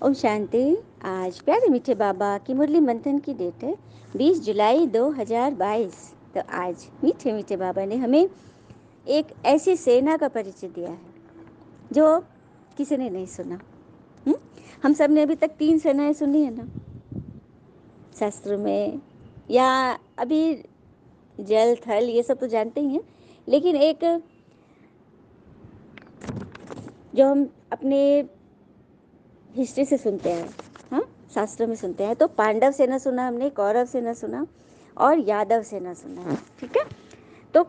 ओम शांति। आज प्यारे मीठे बाबा की मुरली मंथन की डेट है 20 जुलाई 2022। तो आज मीठे मीठे बाबा ने हमें एक ऐसी सेना का परिचय दिया है जो किसी ने नहीं सुना। हम सब ने अभी तक 3 सेनाएं सुनी है ना, शास्त्रों में, या अभी जल थल ये सब तो जानते ही हैं, लेकिन एक जो हम अपने हिस्ट्री से सुनते हैं, हाँ, शास्त्रों में सुनते हैं, तो पांडव सेना सुना हमने, कौरव सेना सुना और यादव सेना सुना है। ठीक है, तो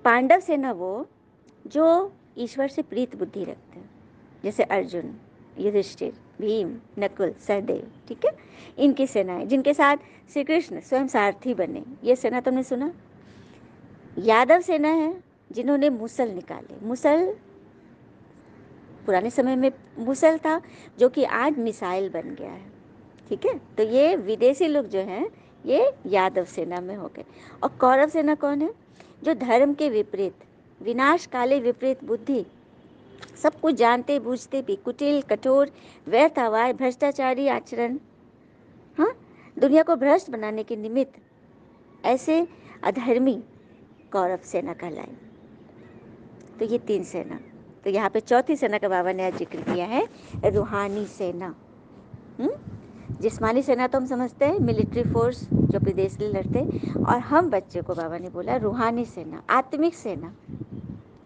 पांडव सेना वो जो ईश्वर से प्रीत बुद्धि रखते हैं, जैसे अर्जुन, युधिष्ठिर, भीम, नकुल, सहदेव। ठीक है, इनकी सेनाएं जिनके साथ श्री कृष्ण स्वयं सारथी बने, ये सेना तुमने सुना। यादव सेना है जिन्होंने मुसल निकाले। मुसल पुराने समय में मुसल था जो कि आज मिसाइल बन गया है। ठीक है, तो ये विदेशी लोग जो हैं ये यादव सेना में हो गए। और कौरव सेना कौन है? जो धर्म के विपरीत, विनाश काले विपरीत बुद्धि, सब कुछ जानते बूझते भी कुटिल, कठोर, व्यर्थ हवाएं, भ्रष्टाचारी आचरण, हाँ, दुनिया को भ्रष्ट बनाने के निमित्त ऐसे अधर्मी कौरव सेना कहलाई। तो ये 3 सेना। तो यहाँ पे चौथी सेना का बाबा ने आज जिक्र किया है, रूहानी सेना। जिस्मानी सेना तो हम समझते हैं मिलिट्री फोर्स जो अपने देश के लिए लड़ते, और हम बच्चे को बाबा ने बोला रूहानी सेना, आत्मिक सेना।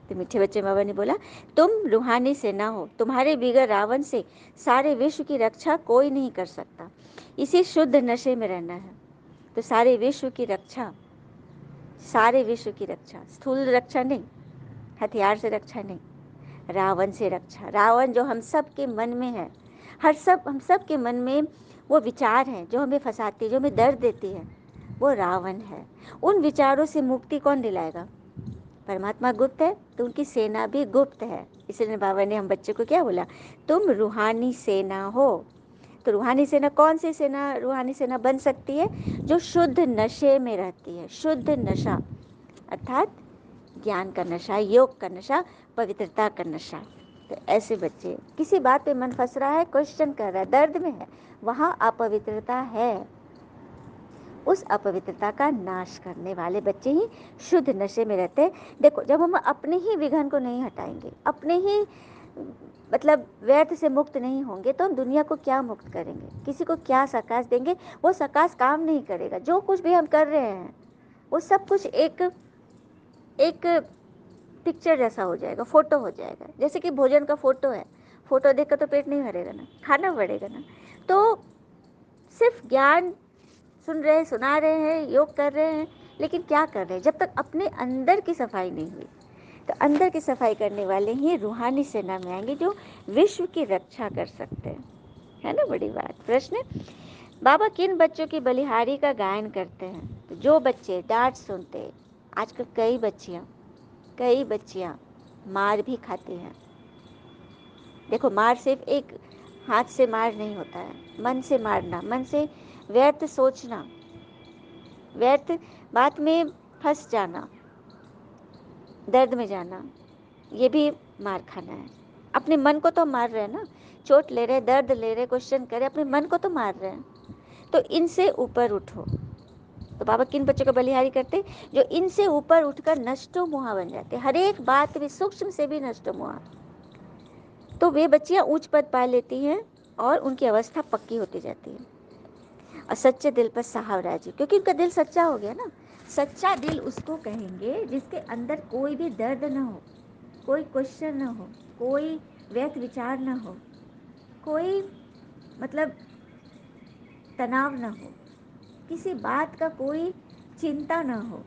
तो मीठे बच्चे बाबा ने बोला तुम रूहानी सेना हो, तुम्हारे बिगड़ रावण से सारे विश्व की रक्षा कोई नहीं कर सकता। इसी शुद्ध नशे में रहना है। तो सारे विश्व की रक्षा, सारे विश्व की रक्षा, स्थूल रक्षा नहीं, हथियार से रक्षा नहीं, रावण से रक्षा। रावण जो हम सब के मन में है, हम सब के मन में वो विचार हैं जो हमें फंसाती है, जो हमें दर्द देती है, वो रावण है। उन विचारों से मुक्ति कौन दिलाएगा? परमात्मा गुप्त है तो उनकी सेना भी गुप्त है। इसलिए बाबा ने हम बच्चे को क्या बोला, तुम रूहानी सेना हो। तो रूहानी सेना कौन सी सेना रूहानी सेना बन सकती है? जो शुद्ध नशे में रहती है। शुद्ध नशा अर्थात ज्ञान का नशा, योग का नशा, पवित्रता का नशा। तो ऐसे बच्चे, किसी बात पे मन फंस रहा है, क्वेश्चन कर रहा है, दर्द में है, वहाँ अपवित्रता है, उस अपवित्रता का नाश करने वाले बच्चे ही शुद्ध नशे में रहते हैं। देखो, जब हम अपने ही विघन को नहीं हटाएंगे, अपने ही मतलब व्यर्थ से मुक्त नहीं होंगे, तो हम दुनिया को क्या मुक्त करेंगे? किसी को क्या सकाश देंगे? वो सकाश काम नहीं करेगा। जो कुछ भी हम कर रहे हैं वो सब कुछ एक एक पिक्चर जैसा हो जाएगा, फोटो हो जाएगा। जैसे कि भोजन का फोटो है, फोटो देखकर तो पेट नहीं भरेगा ना, खाना पड़ेगा ना। तो सिर्फ ज्ञान सुन रहे हैं, सुना रहे हैं, योग कर रहे हैं, लेकिन क्या कर रहे हैं? जब तक अपने अंदर की सफाई नहीं हुई। तो अंदर की सफाई करने वाले ही रूहानी सेना में आएंगे जो विश्व की रक्षा कर सकते हैं। है ना बड़ी बात। प्रश्न, बाबा किन बच्चों की बलिहारी का गायन करते हैं? तो जो बच्चे डांट सुनते, आजकल कई बच्चियां मार भी खाती हैं। देखो, मार सिर्फ एक हाथ से मार नहीं होता है, मन से मारना, मन से व्यर्थ सोचना, व्यर्थ बात में फंस जाना, दर्द में जाना, ये भी मार खाना है। अपने मन को तो मार रहे हैं ना, चोट ले रहे, दर्द ले रहे, क्वेश्चन करे, अपने मन को तो मार रहे हैं। तो इनसे ऊपर उठो। तो बाबा किन बच्चों का बलिहारी करते? जो इनसे ऊपर उठकर नष्टो मुहा बन जाते, हर एक बात भी, सूक्ष्म से भी नष्टो मुहा। तो वे बच्चियां उच्च पद पा लेती हैं और उनकी अवस्था पक्की होती जाती है। और सच्चे दिल पर सहावराजी, क्योंकि उनका दिल सच्चा हो गया ना। सच्चा दिल उसको कहेंगे जिसके अंदर कोई भी दर्द ना हो, कोई क्वेश्चन ना हो, कोई व्यर्थ विचार ना हो, कोई मतलब तनाव ना हो, किसी बात का कोई चिंता ना हो,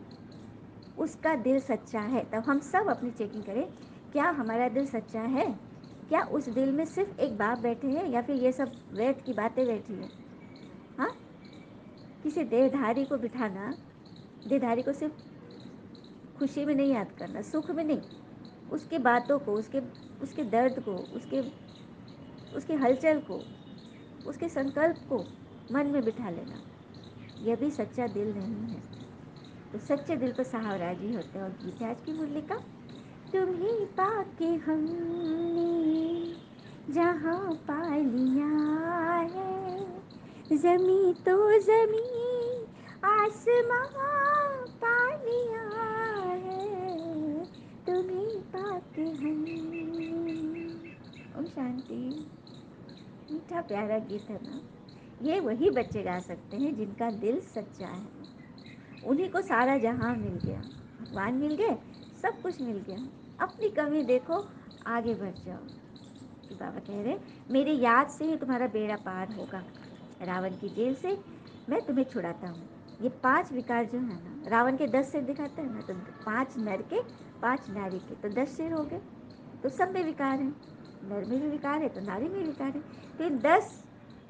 उसका दिल सच्चा है। तब हम सब अपनी चेकिंग करें, क्या हमारा दिल सच्चा है? क्या उस दिल में सिर्फ एक बाप बैठे हैं या फिर ये सब व्यर्थ की बातें बैठी हैं? हाँ, किसी देहधारी को बिठाना, देहधारी को सिर्फ खुशी में नहीं याद करना, सुख में नहीं, उसके बातों को, उसके दर्द को, उसके हलचल को, उसके संकल्प को मन में बिठा लेना, यह भी सच्चा दिल नहीं है। तो सच्चे दिल पर सहावराजी होते हैं। और गीत आज की मुरली का, तुम्हें पाके हमने जहाँ पाया कहानियाँ है, ज़मीं तो ज़मीं, आसमां पानियाँ है, तुम्हें पाके हम। ओम शांति। मीठा प्यारा गीत है ना। ये वही बच्चे गा सकते हैं जिनका दिल सच्चा है। उन्हीं को सारा जहां मिल गया, भगवान मिल गए, सब कुछ मिल गया। अपनी कमी देखो, आगे बढ़ जाओ। कि बाबा कह रहे मेरी याद से ही तुम्हारा बेड़ा पार होगा। रावण की जेल से मैं तुम्हें छुड़ाता हूँ। ये 5 विकार जो है ना, रावण के 10 सिर दिखाते हैं ना, तो 5 नर के 5 नारी के, तो 10 सिर हो गए। तो सब में विकार है, नर में भी विकार है तो नारी में विकार है। तो इन 10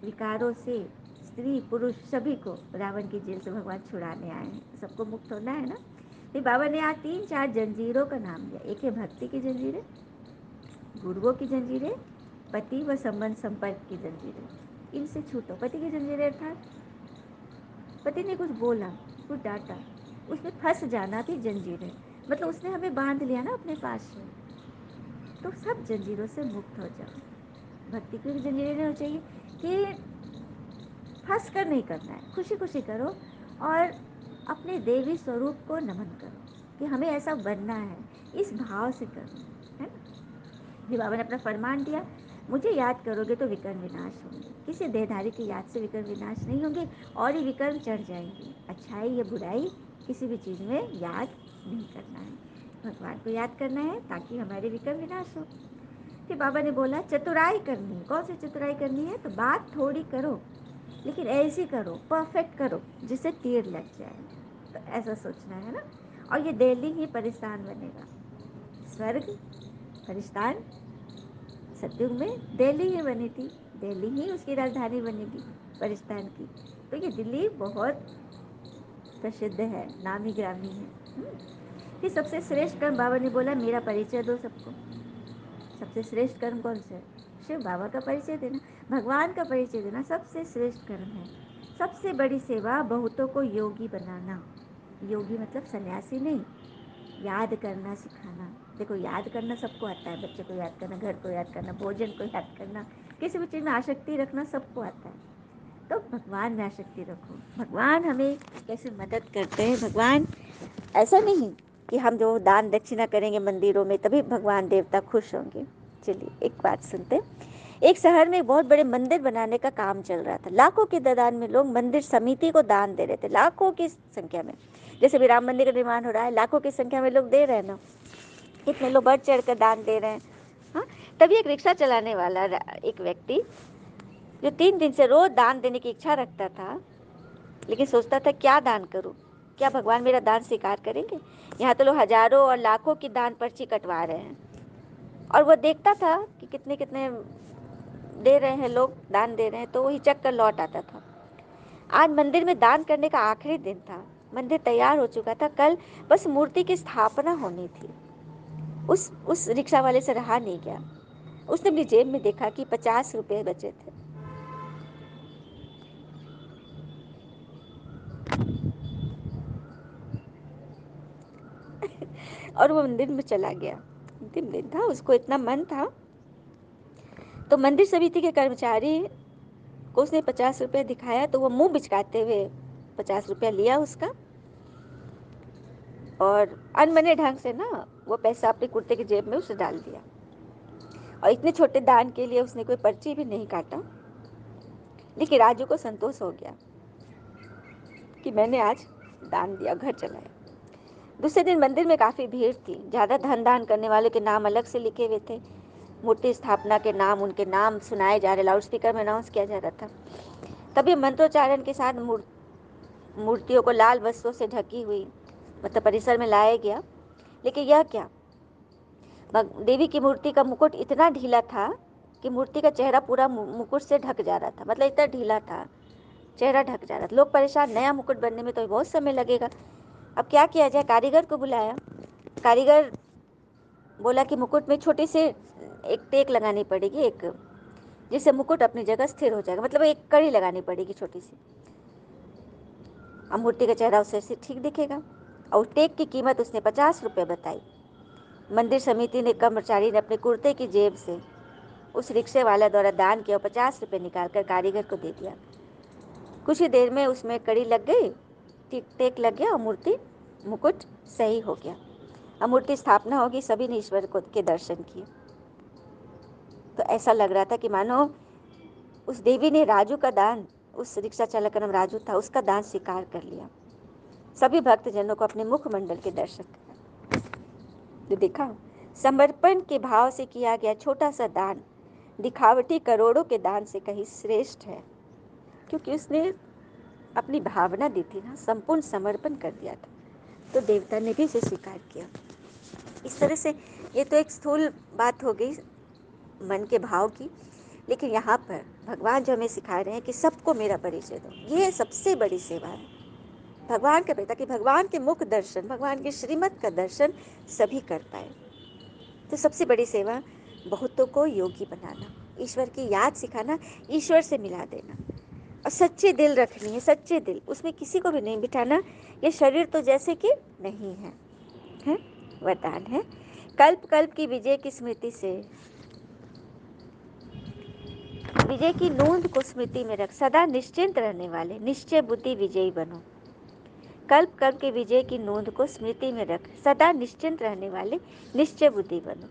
विकारों से स्त्री पुरुष सभी को रावण की जेल से भगवान छुड़ाने आए हैं। सबको मुक्त होना है ना। फिर बाबा ने यहाँ 3-4 जंजीरों का नाम दिया। एक है भक्ति की जंजीरें, गुरुओं की जंजीरें, पति व संबंध संपर्क की जंजीरें। इनसे छूटो। पति की जंजीरें अर्थात पति ने कुछ बोला, कुछ डांटा, उसमें फंस जाना भी जंजीर है। मतलब उसने हमें बांध लिया ना अपने पास से, तो सब जंजीरों से मुक्त हो जाओ। भक्ति की भी जंजीरें नहीं हो चाहिए कि फंस कर नहीं करना है, खुशी खुशी करो और अपने देवी स्वरूप को नमन करो कि हमें ऐसा बनना है, इस भाव से करो, है ना। ये बाबा ने अपना फरमान दिया, मुझे याद करोगे तो विकर्म विनाश होंगे। किसी देहधारी की याद से विकर्म विनाश नहीं होंगे और ये विकर्म चढ़ जाएंगे। अच्छाई या बुराई किसी भी चीज़ में याद नहीं करना है, भगवान को याद करना है ताकि हमारे विकर्म विनाश हो। फिर बाबा ने बोला चतुराई करनी है। कौन सी चतुराई करनी है? तो बात थोड़ी करो लेकिन ऐसी करो, परफेक्ट करो जिससे तीर लग जाए। तो ऐसा सोचना है ना। और ये दिल्ली ही परिस्थान बनेगा। स्वर्ग परिस्थान सतयुग में दिल्ली ही बनी थी, दिल्ली ही उसकी राजधानी बनेगी परिस्थान की। तो ये दिल्ली बहुत प्रसिद्ध है, नामी ग्रामी है। फिर सबसे श्रेष्ठ कर्म बाबा ने बोला मेरा परिचय दो सबको। सबसे श्रेष्ठ कर्म कौन सा है? शिव बाबा का परिचय देना, भगवान का परिचय देना सबसे श्रेष्ठ कर्म है। सबसे बड़ी सेवा बहुतों को योगी बनाना। योगी मतलब सन्यासी नहीं, याद करना सिखाना। देखो याद करना सबको आता है, बच्चे को याद करना, घर को याद करना, भोजन को याद करना, किसी भी चीज़ में आसक्ति रखना सबको आता है। तो भगवान में आसक्ति रखो। भगवान हमें कैसे मदद करते हैं। भगवान ऐसा नहीं कि हम जो दान दक्षिणा करेंगे मंदिरों में तभी भगवान देवता खुश होंगे। चलिए एक बात सुनते हैं। एक शहर में बहुत बड़े मंदिर बनाने का काम चल रहा था। लाखों की तादाद में लोग मंदिर समिति को दान दे रहे थे, लाखों की संख्या में। जैसे भी राम मंदिर का निर्माण हो रहा है, लाखों की संख्या में लोग दे रहे हैं ना, कितने लोग बढ़ चढ़ कर दान दे रहे हैं। हाँ, तभी एक रिक्शा चलाने वाला एक व्यक्ति जो 3 दिन से रोज दान देने की इच्छा रखता था, लेकिन सोचता था क्या दान करूं, क्या भगवान मेरा दान स्वीकार करेंगे। यहाँ तो लोग हजारों और लाखों की दान पर्ची कटवा रहे हैं और वो देखता था कि कितने कितने दे रहे हैं लोग, दान दे रहे हैं, तो वो हिचक कर लौट आता था। आज मंदिर में दान करने का आखिरी दिन था। मंदिर तैयार हो चुका था, कल बस मूर्ति की स्थापना होनी थी। उस रिक्शा वाले से रहा नहीं गया। उसने अपनी जेब में देखा कि 50 रुपये बचे थे। और वो मंदिर में चला गया। अंतिम दिन था, उसको इतना मन था। तो मंदिर समिति के कर्मचारी को उसने 50 रुपये दिखाया तो वो मुंह बिचकाते हुए 50 रुपया लिया उसका और अनबने ढंग से ना वो पैसा अपने कुर्ते की जेब में उसे डाल दिया। और इतने छोटे दान के लिए उसने कोई पर्ची भी नहीं काटा। लेकिन राजू को संतोष हो गया कि मैंने आज दान दिया, घर चलाया। दूसरे दिन मंदिर में काफ़ी भीड़ थी। ज़्यादा धन दान करने वालों के नाम अलग से लिखे हुए थे। मूर्ति स्थापना के नाम, उनके नाम सुनाए जा रहे, लाउड स्पीकर में अनाउंस किया जा रहा था। तभी मंत्रोच्चारण के साथ मूर्तियों को लाल वस्त्रों से ढकी हुई मतलब परिसर में लाया गया। लेकिन यह क्या, देवी की मूर्ति का मुकुट इतना ढीला था कि मूर्ति का चेहरा पूरा मुकुट से ढक जा रहा था। मतलब इतना ढीला था, चेहरा ढक जा रहा था। लोग परेशान, नया मुकुट बनने में तो बहुत समय लगेगा, अब क्या किया जाए। कारीगर को बुलाया। कारीगर बोला कि मुकुट में छोटी सी एक टेक लगानी पड़ेगी, एक जिससे मुकुट अपनी जगह स्थिर हो जाएगा। मतलब एक कड़ी लगानी पड़ेगी छोटी सी, अब मूर्ति का चेहरा उससे ठीक दिखेगा। और टेक की कीमत उसने 50 रुपये बताई। मंदिर समिति ने कर्मचारी ने अपने कुर्ते की जेब से उस रिक्शे वाला द्वारा दान किया 50 रुपये निकालकर कारीगर को दे दिया। कुछ ही देर में उसमें कड़ी लग गई, टिक टेक लग गया और मूर्ति मुकुट सही हो गया। अब मूर्ति स्थापना होगी, सभी ने ईश्वर को के दर्शन किए। तो ऐसा लग रहा था कि मानो उस देवी ने राजू का दान, उस रिक्शा चालक का नाम राजू था, उसका दान स्वीकार कर लिया। सभी भक्तजनों को अपने मुखमंडल के दर्शन कराए। तो देखा, समर्पण के भाव से किया गया छोटा सा दान दिखावटी करोड़ों के दान से कहीं श्रेष्ठ है, क्योंकि उसने अपनी भावना दी थी ना, संपूर्ण समर्पण कर दिया था, तो देवता ने भी इसे स्वीकार किया। इस तरह से ये तो एक स्थूल बात हो गई मन के भाव की, लेकिन यहाँ पर भगवान जो हमें सिखा रहे हैं कि सबको मेरा परिचय दो, ये सबसे बड़ी सेवा है भगवान के प्रति, कि भगवान के मुख दर्शन, भगवान के श्रीमत का दर्शन सभी कर पाए। तो सबसे बड़ी सेवा बहुतों को योगी बनाना, ईश्वर की याद सिखाना, ईश्वर से मिला देना, और सच्चे दिल रखनी है, सच्चे दिल, उसमें किसी को भी नहीं बिठाना। ये शरीर तो जैसे कि नहीं है, है वरदान है। कल्प कल्प की विजय की स्मृति से, विजय की नूंद को स्मृति में रख सदा निश्चिंत रहने वाले निश्चय बुद्धि विजयी बनो। कल्प कल्प के विजय की नूंद को स्मृति में रख सदा निश्चिंत रहने वाले निश्चय बुद्धि बनो।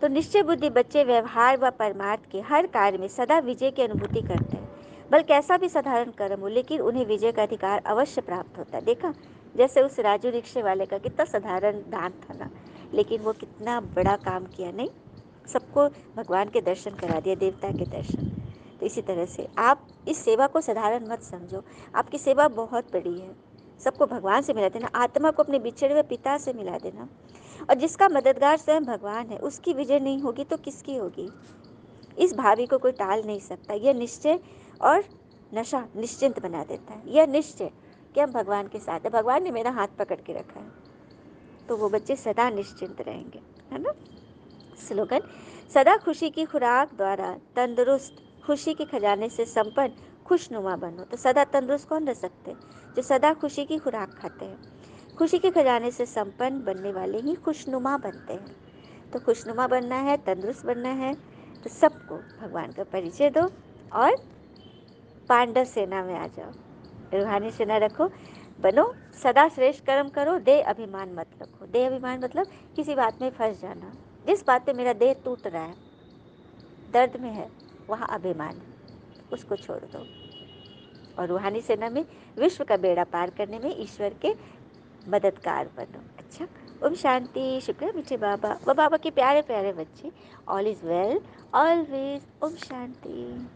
तो निश्चय बुद्धि बच्चे व्यवहार व परमार्थ के हर कार्य में सदा विजय की अनुभूति करते हैं। बल कैसा भी साधारण कर्म हो, लेकिन उन्हें विजय का अधिकार अवश्य प्राप्त होता है। देखा, जैसे उस राजू रिक्शे वाले का कितना साधारण दान था ना, लेकिन वो कितना बड़ा काम किया, नहीं, सबको भगवान के दर्शन करा दिया, देवता के दर्शन। तो इसी तरह से आप इस सेवा को साधारण मत समझो, आपकी सेवा बहुत बड़ी है। सबको भगवान से मिला देना, आत्मा को अपने बिछड़े हुए पिता से मिला देना, और जिसका मददगार स्वयं भगवान है, उसकी विजय नहीं होगी तो किसकी होगी। इस भावी को कोई टाल नहीं सकता। यह निश्चय और नशा निश्चिंत बना देता है। यह निश्चय कि हम भगवान के साथ है, भगवान ने मेरा हाथ पकड़ के रखा है, तो वो बच्चे सदा निश्चिंत रहेंगे, है ना। स्लोगन, सदा खुशी की खुराक द्वारा तंदुरुस्त, खुशी के खजाने से संपन्न, खुशनुमा बनो। तो सदा तंदुरुस्त कौन रह सकते हैं? जो सदा खुशी की खुराक खाते हैं। खुशी के खजाने से संपन्न बनने वाले ही खुशनुमा बनते हैं। तो खुशनुमा बनना है, तंदुरुस्त बनना है, तो सबको भगवान का परिचय दो और पांडव सेना में आ जाओ, रूहानी सेना रखो, बनो, सदा श्रेष्ठ कर्म करो, देह अभिमान मत रखो। देह अभिमान मतलब किसी बात में फंस जाना। जिस बात पे मेरा देह टूट रहा है, दर्द में है, वहाँ अभिमान है, उसको छोड़ दो, और रूहानी सेना में विश्व का बेड़ा पार करने में ईश्वर के मददगार बनो। अच्छा, ओम शांति। शुक्र मीठे बाबा व बाबा के प्यारे प्यारे बच्चे, ऑल इज़ वेल ऑलवेज। ओम शांति।